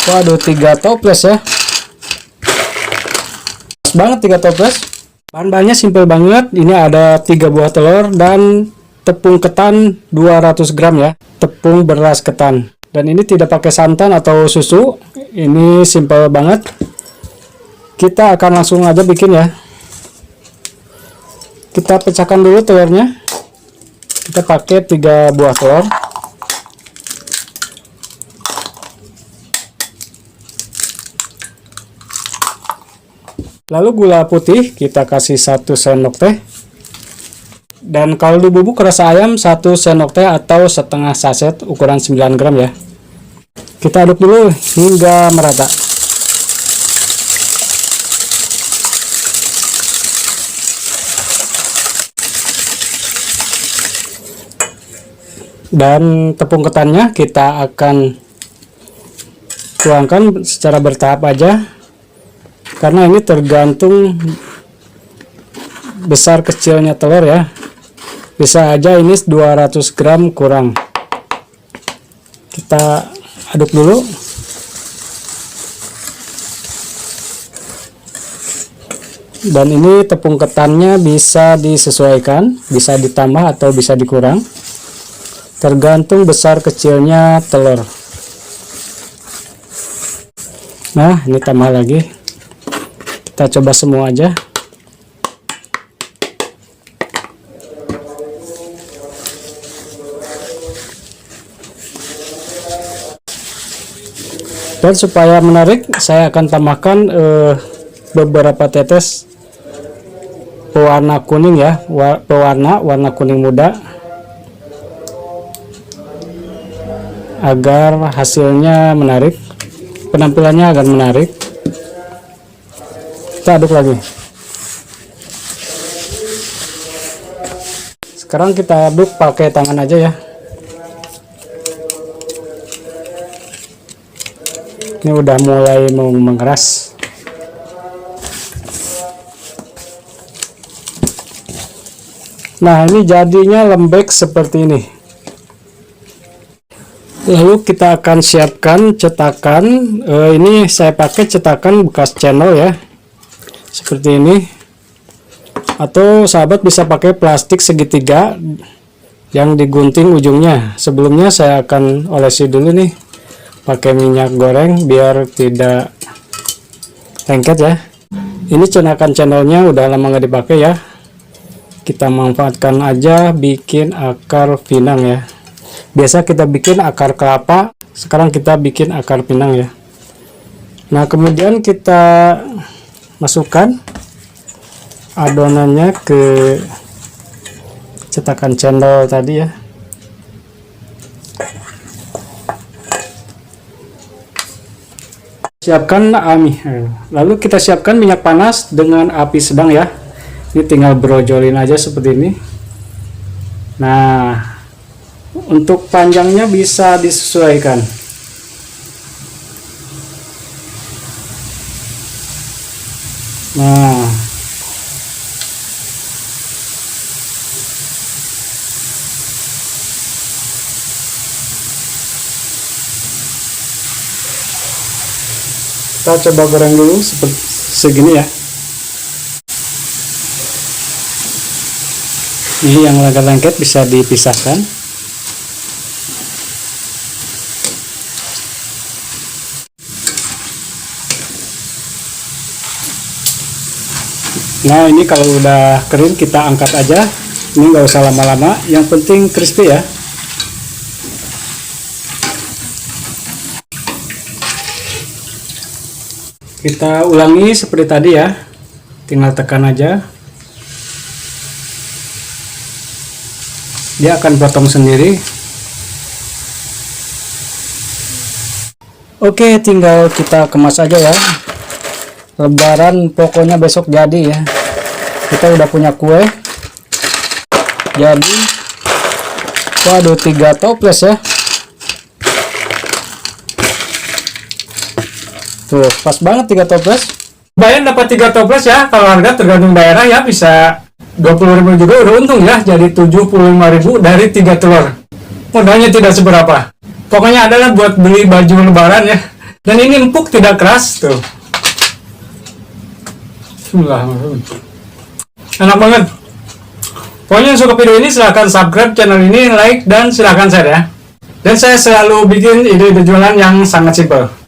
Waduh, 3 toples ya. Pas banget 3 toples. Bahan-bahannya simple banget. Ini ada 3 buah telur dan tepung ketan 200 gram ya. Tepung beras ketan. Dan ini tidak pakai santan atau susu. Ini simple banget. Kita akan langsung aja bikin ya. Kita pecahkan dulu telurnya. Kita pakai 3 buah telur. Lalu gula putih kita kasih 1 sendok teh. Dan kaldu bubuk rasa ayam 1 sendok teh atau setengah saset ukuran 9 gram ya. Kita aduk dulu hingga merata. Dan tepung ketannya kita akan tuangkan secara bertahap aja, karena ini tergantung besar kecilnya telur ya. Bisa aja ini 200 gram kurang. Kita aduk dulu. Dan ini tepung ketannya bisa disesuaikan, bisa ditambah atau bisa dikurang, tergantung besar kecilnya telur. Nah, ini tambah lagi. Kita coba semua aja. Dan supaya menarik, saya akan tambahkan beberapa tetes pewarna kuning ya, warna kuning muda, agar hasilnya menarik, penampilannya agar menarik. Kita aduk lagi. Sekarang kita aduk pakai tangan aja ya. Ini udah mulai mau mengeras. Nah, ini jadinya lembek seperti ini. Lalu kita akan siapkan cetakan. Ini saya pakai cetakan bekas channel ya, seperti ini. Atau sahabat bisa pakai plastik segitiga yang digunting ujungnya. Sebelumnya saya akan olesi dulu nih pakai minyak goreng biar tidak lengket ya. Ini cenakan channelnya udah lama nggak dipakai ya. Kita manfaatkan aja bikin akar pinang ya. Biasa kita bikin akar kelapa, sekarang kita bikin akar pinang ya. Nah, kemudian kita masukkan adonannya ke cetakan cendol tadi ya. Siapkan lalu kita siapkan minyak panas dengan api sedang ya. Ini tinggal brojolin aja seperti ini. Nah, untuk panjangnya bisa disesuaikan. Nah, kita coba goreng dulu seperti segini ya. Ini yang lengket-lengket bisa dipisahkan. Nah, ini kalau udah kering kita angkat aja. Ini nggak usah lama-lama, yang penting crispy ya. Kita ulangi seperti tadi ya, tinggal tekan aja, dia akan potong sendiri. Oke, tinggal kita kemas aja ya. Lebaran pokoknya besok jadi ya. Kita udah punya kue jadi. Waduh, 3 toples ya. Tuh, pas banget 3 toples. Bayang dapat 3 toples ya. Kalau harga tergantung daerah ya, bisa 20.000 juga udah untung ya. Jadi 75.000 dari 3 telur. Modalnya tidak seberapa. Pokoknya adalah buat beli baju lebaran ya. Dan ini empuk, tidak keras tuh. Bismillahirrahmanirrahim. Enak banget. Pokoknya yang suka video ini silahkan subscribe channel ini, like, dan silahkan share ya. Dan saya selalu bikin ide-ide jualan yang sangat simpel.